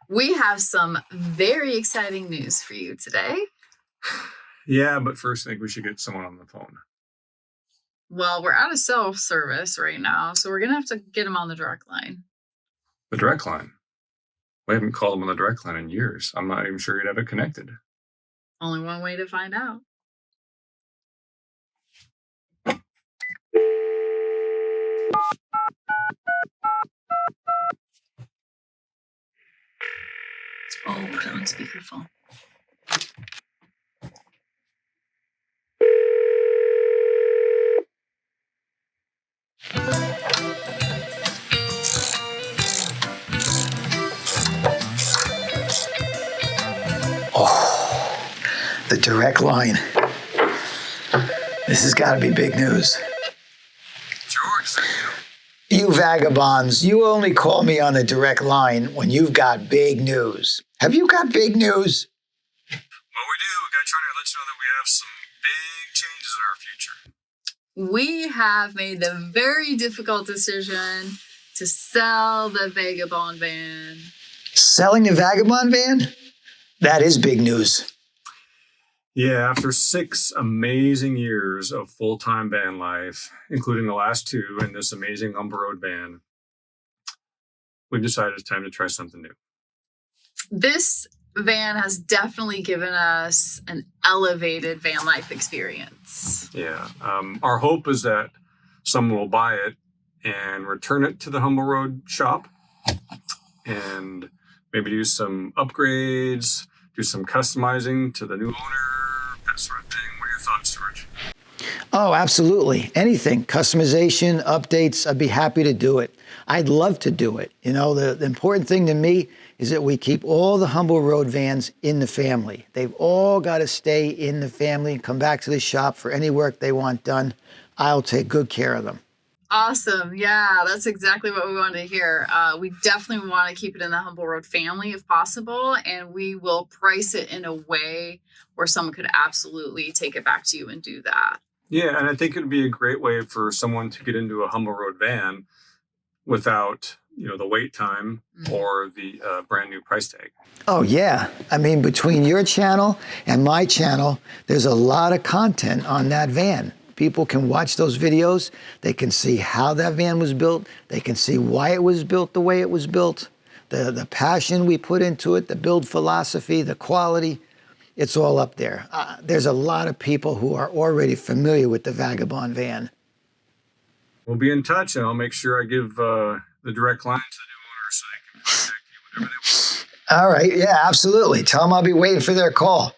We have some very exciting news for you today. Yeah, but first I think we should get someone on the phone. Well, we're out of cell service right now, so we're going to have to get him on the direct line. The direct line? We haven't called him on the direct line in years. I'm not even sure you'd have it connected. Only one way to find out. Oh, put it on speakerphone. Oh, the direct line. This has got to be big news. George, You vagabonds, you only call me on the direct line when you've got big news. Have you got big news? Well, we do. We got to try to let you know that we have some big changes in our future. We have made the very difficult decision to sell the Vagabond van. Selling the Vagabond van? That is big news. Yeah, after 6 amazing years of full-time van life, including the last 2 in this amazing Humber Road van, we've decided it's time to try something new. This van has definitely given us an elevated van life experience. Yeah. Our hope is that someone will buy it and return it to the Humber Road shop and maybe do some upgrades, do some customizing to the new owner, that sort of thing. What are your thoughts, George? Oh, absolutely. Anything. Customization, updates, I'd be happy to do it. I'd love to do it. You know, the important thing to me is that we keep all the Humble Road vans in the family. They've all got to stay in the family and come back to the shop for any work they want done. I'll take good care of them. Awesome. Yeah, that's exactly what we wanted to hear. We definitely want to keep it in the Humble Road family if possible, and we will price it in a way where someone could absolutely take it back to you and do that. Yeah, and I think it'd be a great way for someone to get into a Humble Road van without, the wait time or the brand new price tag. Oh, yeah. I mean, between your channel and my channel, there's a lot of content on that van. People can watch those videos. They can see how that van was built. They can see why it was built the way it was built, the passion we put into it, the build philosophy, the quality. It's all up there. There's a lot of people who are already familiar with the Vagabond van. We'll be in touch, and I'll make sure I give the direct line to the new owner so they can contact you whenever they want. All right. Yeah, absolutely. Tell them I'll be waiting for their call.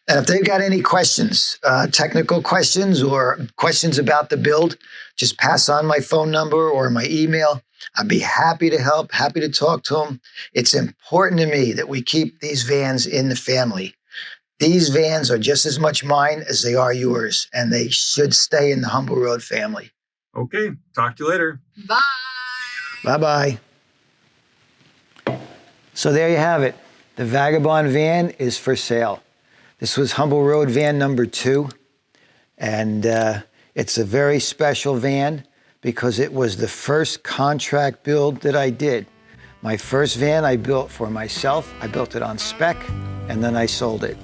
And if they've got any questions, technical questions or questions about the build, just pass on my phone number or my email. I'd be happy to help, happy to talk to them. It's important to me that we keep these vans in the family. These vans are just as much mine as they are yours, and they should stay in the Humble Road family. Okay. Talk to you later. Bye. Bye-bye. So there you have it. The Vagabond van is for sale. This was Humble Road van number 2, and it's a very special van because it was the first contract build that I did. My first van I built for myself. I built it on spec, and then I sold it.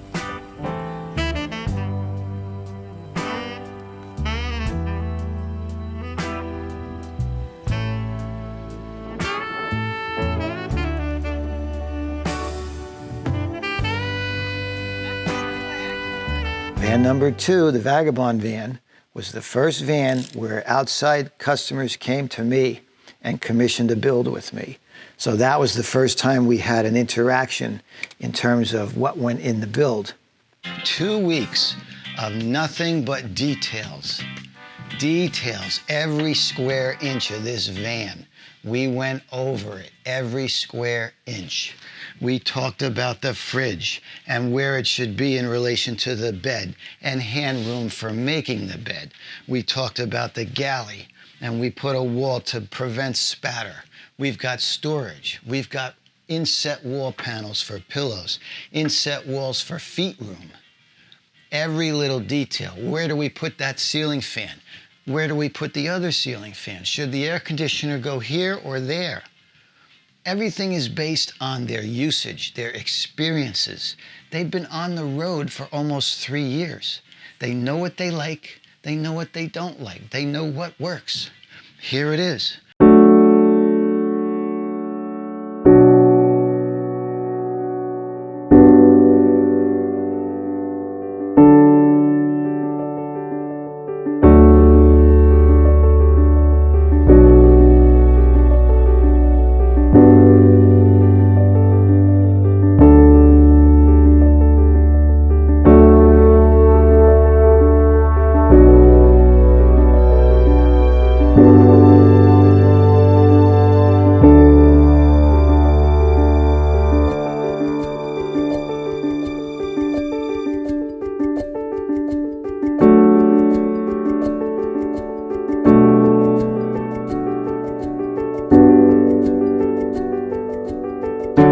Van number 2, the Vagabond van, was the first van where outside customers came to me and commissioned a build with me. So that was the first time we had an interaction in terms of what went in the build. 2 weeks of nothing but details. Details, every square inch of this van. We went over it, every square inch. We talked about the fridge and where it should be in relation to the bed and hand room for making the bed. We talked about the galley and we put a wall to prevent spatter. We've got storage. We've got inset wall panels for pillows, inset walls for feet room. Every little detail. Where do we put that ceiling fan? Where do we put the other ceiling fan? Should the air conditioner go here or there? Everything is based on their usage, their experiences. They've been on the road for almost 3 years. They know what they like. They know what they don't like. They know what works. Here it is.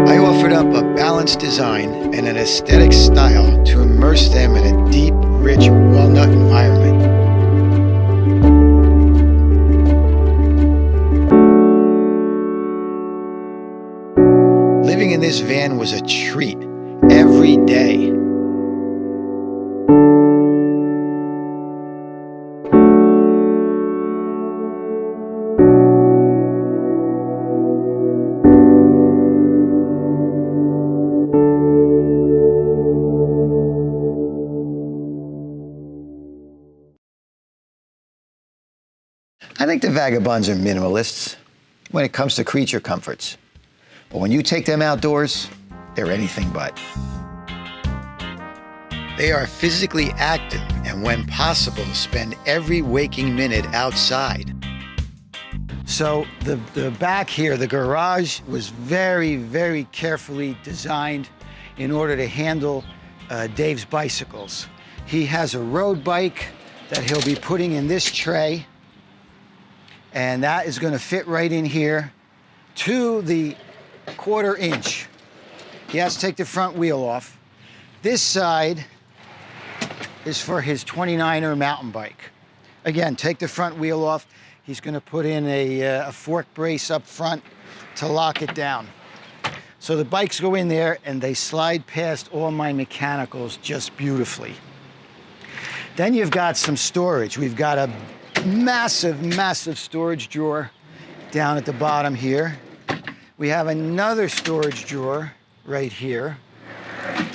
I offered up a balanced design and an aesthetic style to immerse them in a deep, rich walnut environment. Living in this van was a treat every day. I think the Vagabonds are minimalists when it comes to creature comforts. But when you take them outdoors, they're anything but. They are physically active and when possible, spend every waking minute outside. So the back here, the garage, was very, very carefully designed in order to handle Dave's bicycles. He has a road bike that he'll be putting in this tray, and that is going to fit right in here to the 1/4 inch. He has to take the front wheel off. This side is for his 29er mountain bike. Again, take the front wheel off. He's going to put in a fork brace up front to lock it down. So the bikes go in there and they slide past all my mechanicals just beautifully. Then you've got some storage. We've got a massive, massive storage drawer down at the bottom here. We have another storage drawer right here.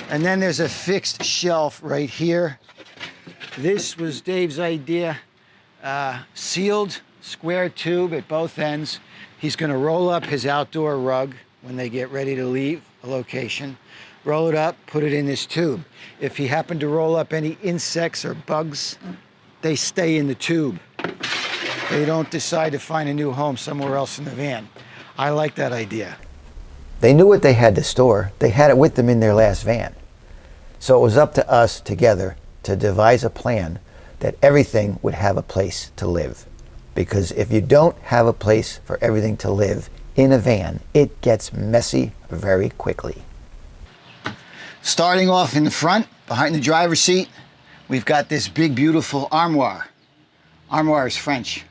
And then there's a fixed shelf right here. This was Dave's idea. Sealed square tube at both ends. He's going to roll up his outdoor rug when they get ready to leave a location. Roll it up, put it in this tube. If he happened to roll up any insects or bugs, they stay in the tube. They don't decide to find a new home somewhere else in the van. I like that idea. They knew what they had to store. They had it with them in their last van. So it was up to us together to devise a plan that everything would have a place to live. Because if you don't have a place for everything to live in a van, it gets messy very quickly. Starting off in the front, behind the driver's seat, we've got this big, beautiful armoire. Armoire is French.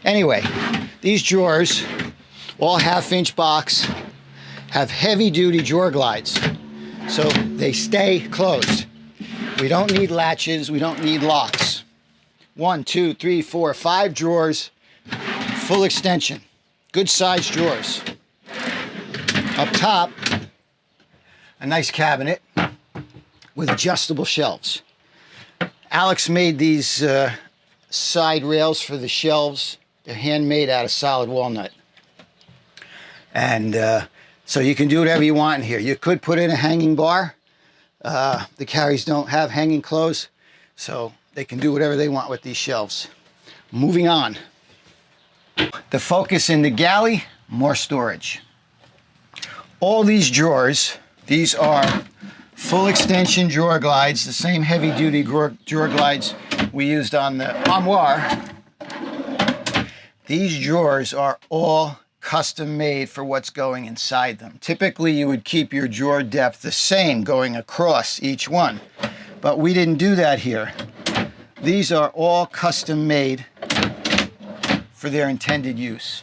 Anyway, these drawers, all 1/2 inch box, have heavy duty drawer glides. So they stay closed. We don't need latches, we don't need locks. 1, 2, 3, 4, 5 drawers, full extension. Good sized drawers. Up top, a nice cabinet with adjustable shelves. Alex made these side rails for the shelves. They're handmade out of solid walnut. And so you can do whatever you want in here. You could put in a hanging bar. The carries don't have hanging clothes, so they can do whatever they want with these shelves. Moving on. The focus in the galley, more storage. All these drawers, these are full extension drawer glides, the same heavy duty drawer glides we used on the armoire. These drawers are all custom made for what's going inside them. Typically you would keep your drawer depth the same going across each one, but we didn't do that here. These are all custom made for their intended use.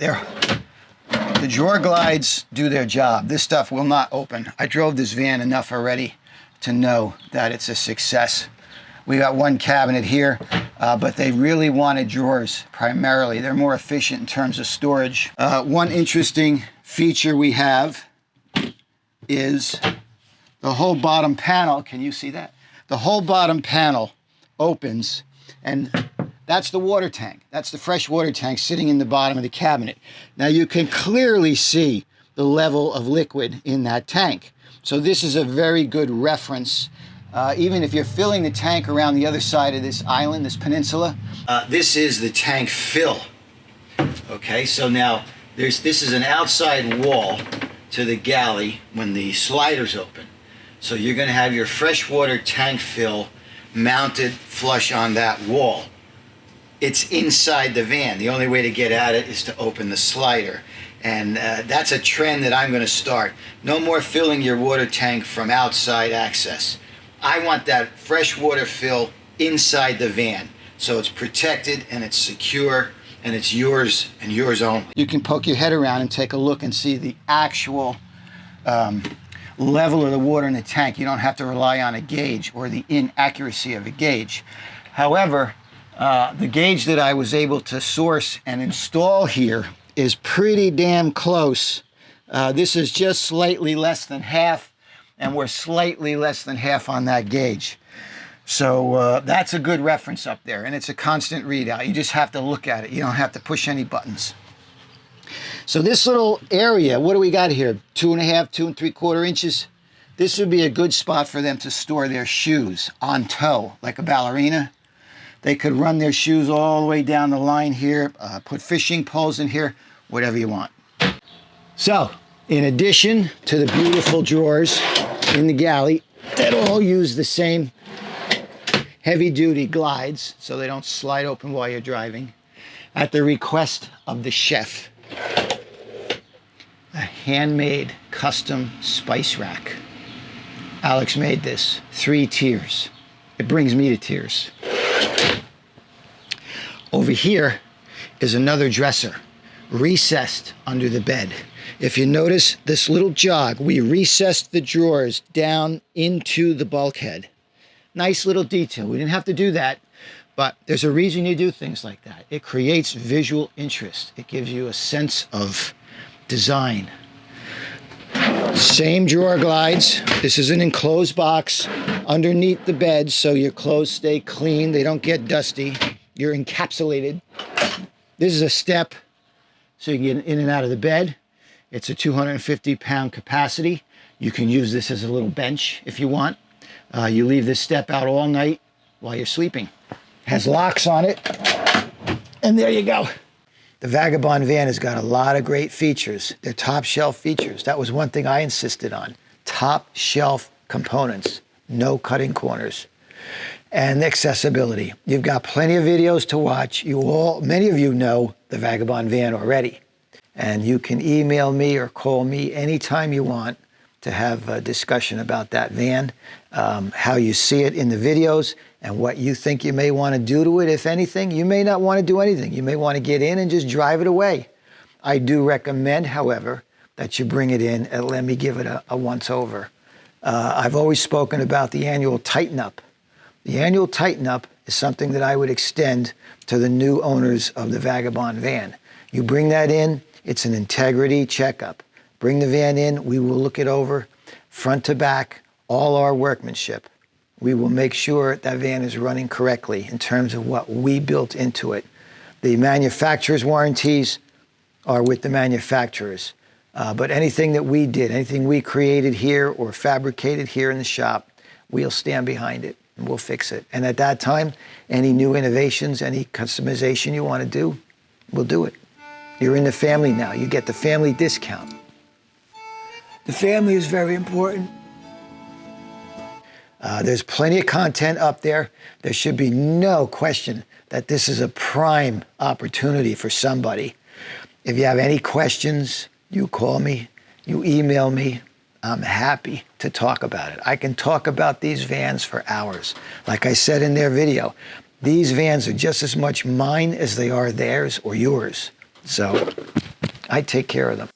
the drawer glides do their job. This stuff will not open. I drove this van enough already to know that it's a success. We got one cabinet here, but they really wanted drawers primarily. They're more efficient in terms of storage. One interesting feature we have is the whole bottom panel. Can you see that? The whole bottom panel opens, and that's the water tank. That's the fresh water tank sitting in the bottom of the cabinet. Now you can clearly see the level of liquid in that tank. So this is a very good reference. Even if you're filling the tank around the other side of this island, this peninsula, this is the tank fill. Okay, so now this is an outside wall to the galley when the sliders open. So you're going to have your freshwater tank fill mounted flush on that wall. It's inside the van. The only way to get at it is to open the slider. And that's a trend that I'm going to start. No more filling your water tank from outside access. I want that freshwater fill inside the van, so it's protected and it's secure and it's yours and yours only. You can poke your head around and take a look and see the actual level of the water in the tank. You don't have to rely on a gauge or the inaccuracy of a gauge. However, the gauge that I was able to source and install here is pretty damn close. This is just slightly less than half, and we're slightly less than half on that gauge. So that's a good reference up there, and it's a constant readout. You just have to look at it. You don't have to push any buttons. So this little area, what do we got here? 2.5, 2 3/4 inches. This would be a good spot for them to store their shoes on toe, like a ballerina. They could run their shoes all the way down the line here, put fishing poles in here, whatever you want. So, in addition to the beautiful drawers in the galley that all use the same heavy-duty glides so they don't slide open while you're driving, at the request of the chef, a handmade custom spice rack. Alex made this, 3 tiers. It brings me to tears. Over here is another dresser, recessed under the bed. If you notice this little jog, we recessed the drawers down into the bulkhead. Nice little detail. We didn't have to do that, but there's a reason you do things like that. It creates visual interest. It gives you a sense of design. Same drawer glides. This is an enclosed box underneath the bed so your clothes stay clean, they don't get dusty. You're encapsulated. This is a step so you can get in and out of the bed. It's a 250-pound capacity. You can use this as a little bench if you want. You leave this step out all night while you're sleeping. Has locks on it. And there you go. The Vagabond van has got a lot of great features. They're top shelf features. That was one thing I insisted on. Top shelf components. No cutting corners. And accessibility. You've got plenty of videos to watch. Many of you know the Vagabond van already. And you can email me or call me anytime you want to have a discussion about that van, how you see it in the videos, and what you think you may want to do to it, if anything. You may not want to do anything. You may want to get in and just drive it away. I do recommend, however, that you bring it in and let me give it a once-over. I've always spoken about the annual tighten-up. The annual tighten-up is something that I would extend to the new owners of the Vagabond van. You bring that in, it's an integrity checkup. Bring the van in, we will look it over, front to back, all our workmanship. We will make sure that van is running correctly in terms of what we built into it. The manufacturer's warranties are with the manufacturers. But anything that we did, anything we created here or fabricated here in the shop, we'll stand behind it. We'll fix it. And at that time, any new innovations, any customization you want to do, we'll do it. You're in the family now. You get the family discount. The family is very important. There's plenty of content up there. There should be no question that this is a prime opportunity for somebody. If you have any questions, you call me, you email me. I'm happy to talk about it. I can talk about these vans for hours. Like I said in their video, these vans are just as much mine as they are theirs or yours. So I take care of them.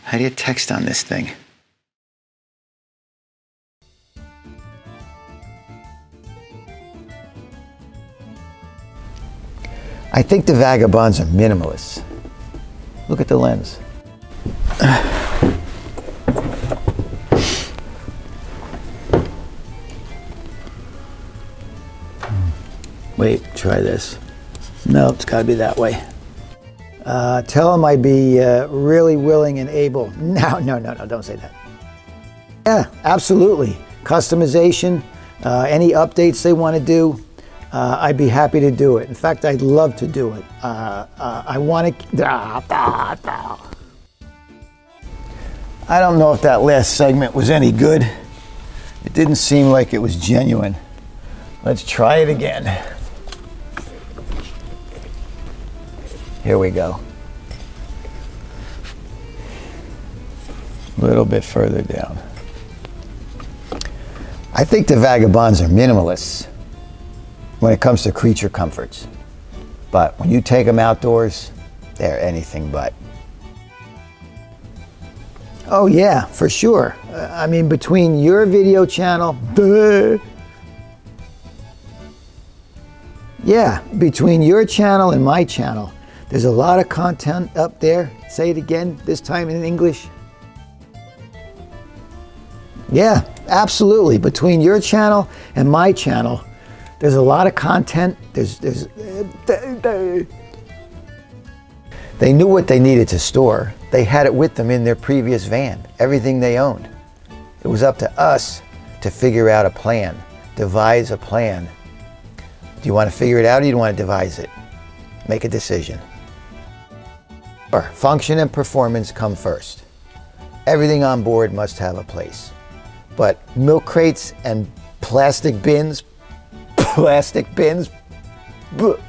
How do you text on this thing? I think the Vagabonds are minimalists. Look at the lens. Wait, try this. No, it's got to be that way. Tell them I'd be really willing and able. No, don't say that. Yeah, absolutely. Customization, any updates they want to do, I'd be happy to do it. In fact, I'd love to do it. I want to... I don't know if that last segment was any good. It didn't seem like it was genuine. Let's try it again. Here we go. A little bit further down. I think the Vagabonds are minimalists when it comes to creature comforts. But when you take them outdoors, they're anything but. Oh yeah, for sure. I mean, between your video channel, yeah, between your channel and my channel, there's a lot of content up there. Say it again, this time in English. Yeah, absolutely. Between your channel and my channel, there's a lot of content. They knew what they needed to store. They had it with them in their previous van, everything they owned. It was up to us to figure out a plan, devise a plan. Do you want to figure it out or do you want to devise it? Make a decision. Function and performance come first. Everything on board must have a place. But milk crates and plastic bins, bleh.